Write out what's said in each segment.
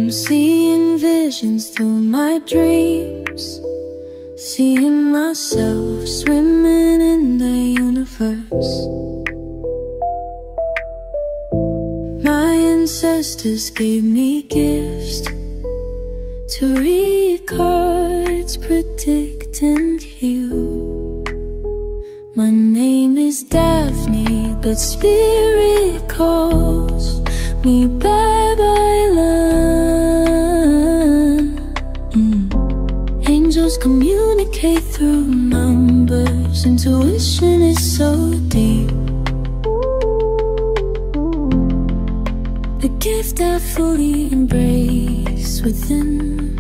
I'm seeing visions through my dreams, seeing myself swimming in the universe. My ancestors gave me gifts to read cards, predict and heal. My name is Daphne, but spirit calls me bye-bye love. Angels communicate through numbers. Intuition is so deep. The gift I fully embrace within.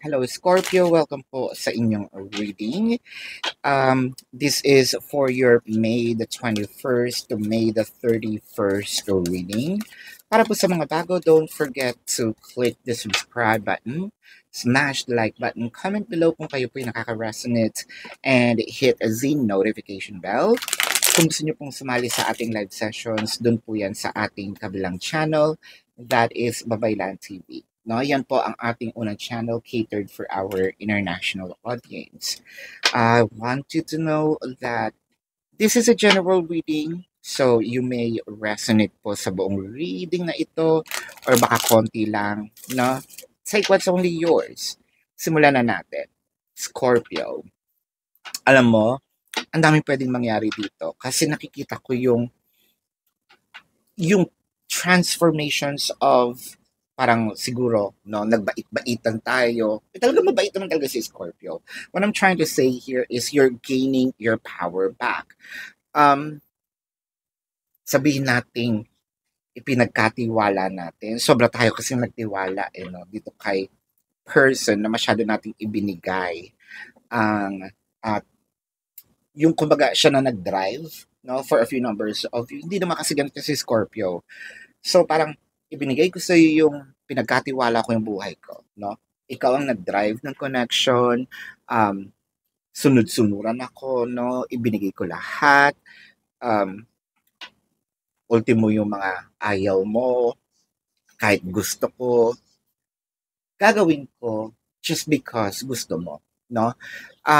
Hello Scorpio, welcome po sa inyong reading. This is for your May the 21st to May the 31st reading. Para po sa mga bago, don't forget to click the subscribe button, smash the like button, comment below kung kayo po yung nakaka-resonate, and hit the notification bell. Kung gusto nyo pong sumali sa ating live sessions, dun po yan sa ating kabilang channel, that is Babaylan TV. No, yan po ang ating unang channel catered for our international audience. I want you to know that this is a general reading, so you may resonate po sa buong reading na ito or baka konti lang, no? Take what's only yours. Simulan na natin. Scorpio. Alam mo, ang daming pwedeng mangyari dito kasi nakikita ko yung transformations of parang siguro, no, nagbait-baitan tayo. Talaga mabait naman talaga si Scorpio. What I'm trying to say here is you're gaining your power back. Sabihin natin, ipinagkatiwala natin. Sobra tayo kasi nagtiwala no, dito kay person na masyado nating ibinigay. At yung kumbaga siya na nag-drive, no, for a few numbers of you. Hindi naman kasi ganito si Scorpio. So parang ibinigay ko sa iyo yung pinagkatiwala ko yung buhay ko, no? Ikaw ang nag-drive ng connection, sunod-sunuran ako, no? Ibinigay ko lahat, ultimo yung mga ayaw mo, kahit gusto ko, gagawin ko just because gusto mo, no?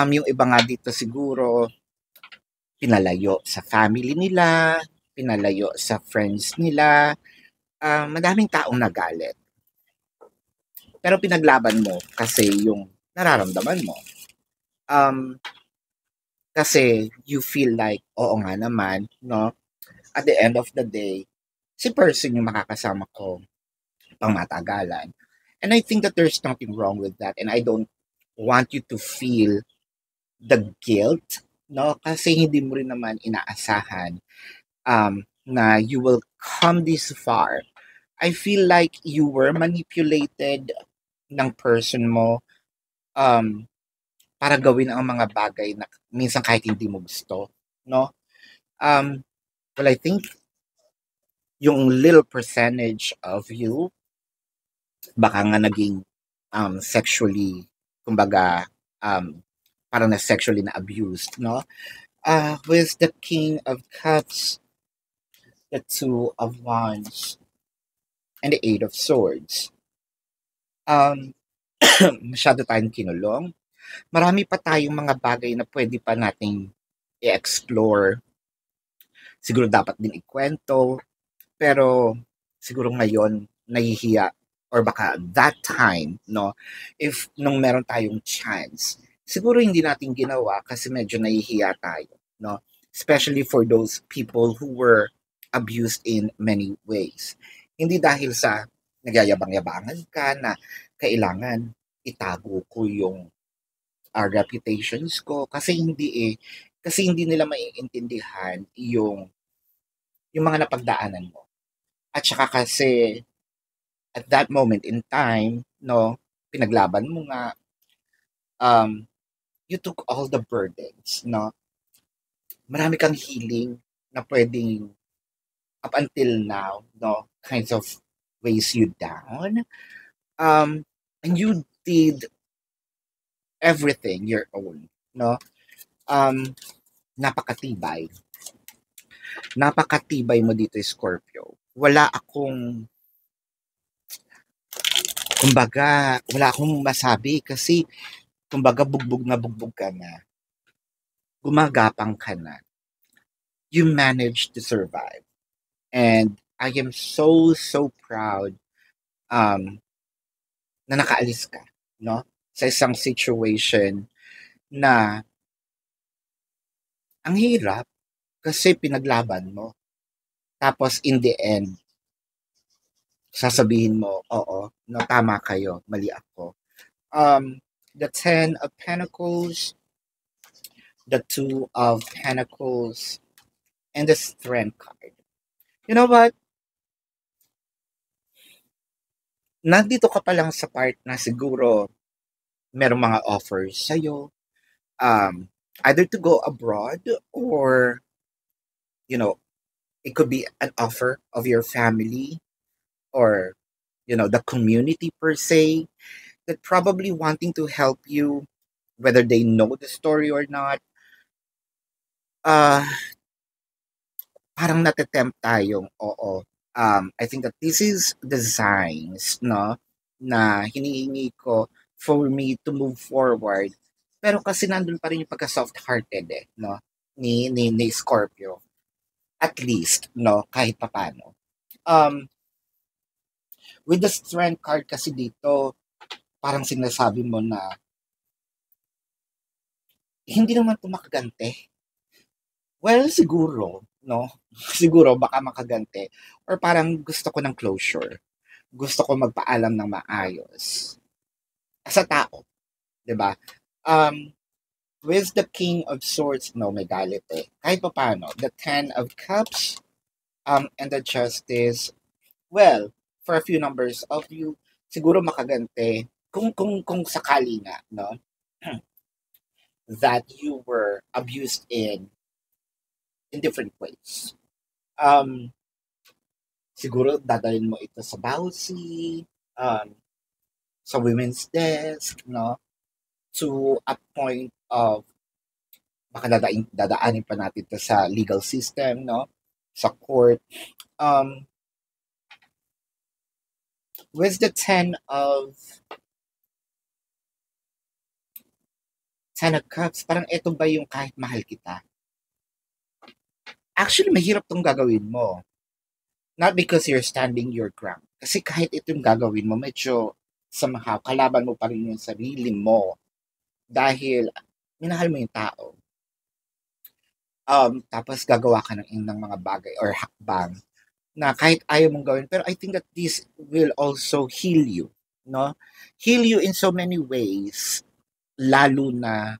Yung iba nga dito siguro, pinalayo sa family nila, pinalayo sa friends nila, madaming taong nagalit. Pero pinaglaban mo kasi yung nararamdaman mo. Kasi you feel like, oo nga naman, no? At the end of the day, si person yung makakasama ko pang matagalan. And I think that there's nothing wrong with that. And I don't want you to feel the guilt, no? Kasi hindi mo rin naman inaasahan na you will come this far. I feel like you were manipulated ng person mo para gawin ang mga bagay na minsan kahit hindi mo gusto, no? Well, I think yung little percentage of you baka nga naging sexually, kumbaga parang na sexually na abused, no? With the King of Cups, the Two of Wands, and the Eight of Swords. Masyado tayong kinulong. Marami pa tayong mga bagay na pwede pa nating i-explore. Siguro dapat din ikwento. Pero siguro ngayon, nahihiya. Or baka that time, no? If nung meron tayong chance, siguro hindi natin ginawa kasi medyo nahihiya tayo, no? Especially for those people who were abused in many ways. Hindi dahil sa nagyayabang-yabangan ka na kailangan itago ko yung reputations ko kasi hindi nila maiintindihan yung mga napagdaanan mo. At saka kasi at that moment in time, no, pinaglaban mo nga, you took all the burdens, no? Marami kang healing na pwedeng up until now, no, kinds of weighs you down. And you did everything your own, no? Um, napakatibay. Napakatibay mo dito, Scorpio. Wala akong masabi kasi kumbaga bugbog ka na. Gumagapang ka na. You managed to survive. And I am so, so proud um, na nakaalis ka, no? Sa isang situation na ang hirap kasi pinaglaban mo. Tapos in the end, sasabihin mo, oo, no, tama kayo, mali ako. The Ten of Pentacles, the Two of Pentacles, and the Strength card. You know what? Nandito ka pa lang sa part na siguro merong mga offers sa'yo. Either to go abroad or, you know, it could be an offer of your family or, the community per se that probably wanting to help you, whether they know the story or not. Uh, parang natitempt tayong, oo. I think that this is the signs, no, na hinihingi ko for me to move forward. Pero kasi nandun pa rin yung pagka-soft-hearted no, ni Scorpio. At least, no, kahit papano. With the Strength card kasi dito, parang sinasabi mo na hindi naman ito makagante. Well, siguro, no? Siguro baka makagante. Or parang gusto ko ng closure. Gusto ko magpaalam ng maayos. Sa tao. 'Di ba? With the King of Swords, no, may galit Kahit pa paano, the Ten of Cups, and the Justice, well, for a few numbers of you, siguro makagante kung sakali nga, no? That you were abused in different ways. Siguro dadalhin mo ito sa Bausi, sa women's desk, no? To a point of baka dadaanin pa natin to sa legal system, no? Sa court. With the Ten of Cups, parang ito ba yung kahit mahal kita? Actually, mahirap tong gagawin mo. Not because you're standing your ground. Kasi kahit ito yung gagawin mo, medyo somehow, kalaban mo pa rin yung sarili mo. Dahil, minahal mo yung tao. Tapos gagawa ka ng mga bagay or hakbang na kahit ayaw mong gawin. Pero I think that this will also heal you. No? Heal you in so many ways. Lalo na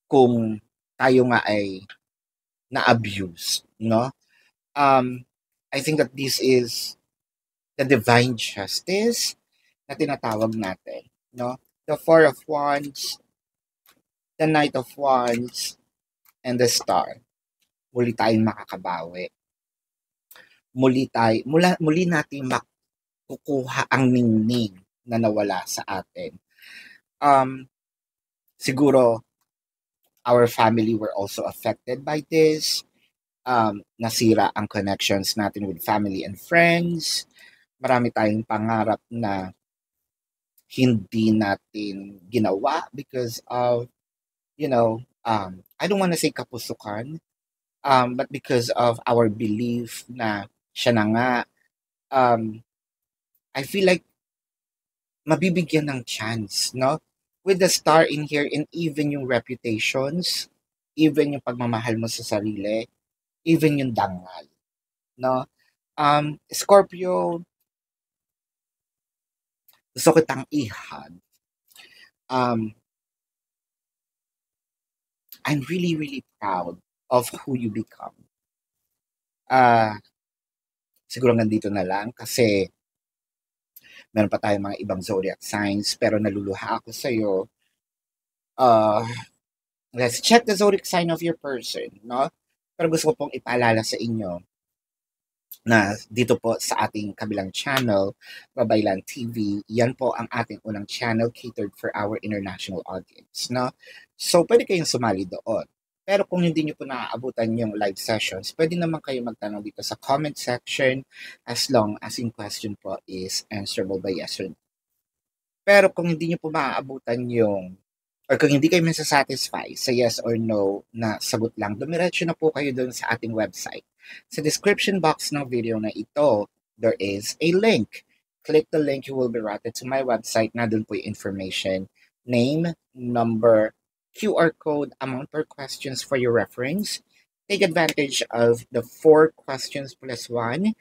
kung tayo nga ay na-abuse. No? I think that this is the divine justice na tinatawag natin. No? The Four of Wands, the Knight of Wands, and the Star. Muli tayong makakabawi. Muli natin makukuha ang ningning na nawala sa atin. Siguro, our family were also affected by this. Nasira ang connections natin with family and friends. Marami tayong pangarap na hindi natin ginawa because of, I don't want to say kapusukan, but because of our belief na siya na nga, I feel like mabibigyan ng chance, no? With the Star in here and even yung reputations, even yung pagmamahal mo sa sarili, even yung dangal, no? Scorpio, gusto kitang ihag. I'm really, really proud of who you become. Siguro nandito na lang kasi meron pa tayong mga ibang zodiac signs pero naluluha ako sa'yo. Let's check the zodiac sign of your person, no? Pero gusto ko pong ipaalala sa inyo na dito po sa ating kabilang channel, Babaylan TV, yan po ang ating unang channel catered for our international audience, no? So, pwede kayong sumali doon. Pero kung hindi nyo po naaabutan yung live sessions, pwede naman kayo magtanong dito sa comment section as long as yung question po is answerable by yes or no. Pero kung hindi nyo po maaabutan yung or kung hindi kayo masasatisfy sa yes or no na sagot lang, dumiretso na po kayo doon sa ating website. Sa description box ng video na ito, there is a link. Click the link, you will be routed to my website. Nandun po yung information, name, number, QR code, amount per questions for your reference. Take advantage of the 4 questions plus 1.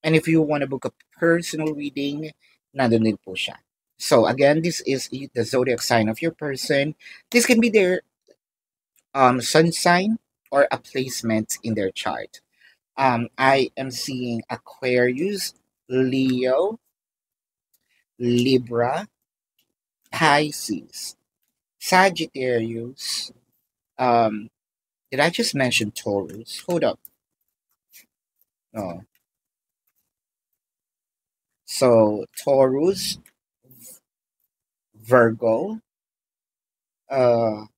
And if you want to book a personal reading, nandun din po siya. So again, this is the zodiac sign of your person. This can be their sun sign or a placement in their chart. I am seeing Aquarius, Leo, Libra, Pisces, Sagittarius. Did I just mention Taurus? Hold up. No. So Taurus, Virgo, and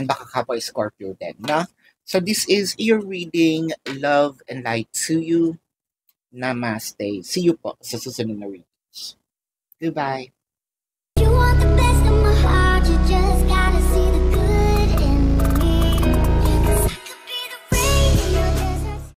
baka kapwa Scorpio din, na? So this is your reading. Love and light to you. Namaste. See you po sa susunod na readings. Goodbye.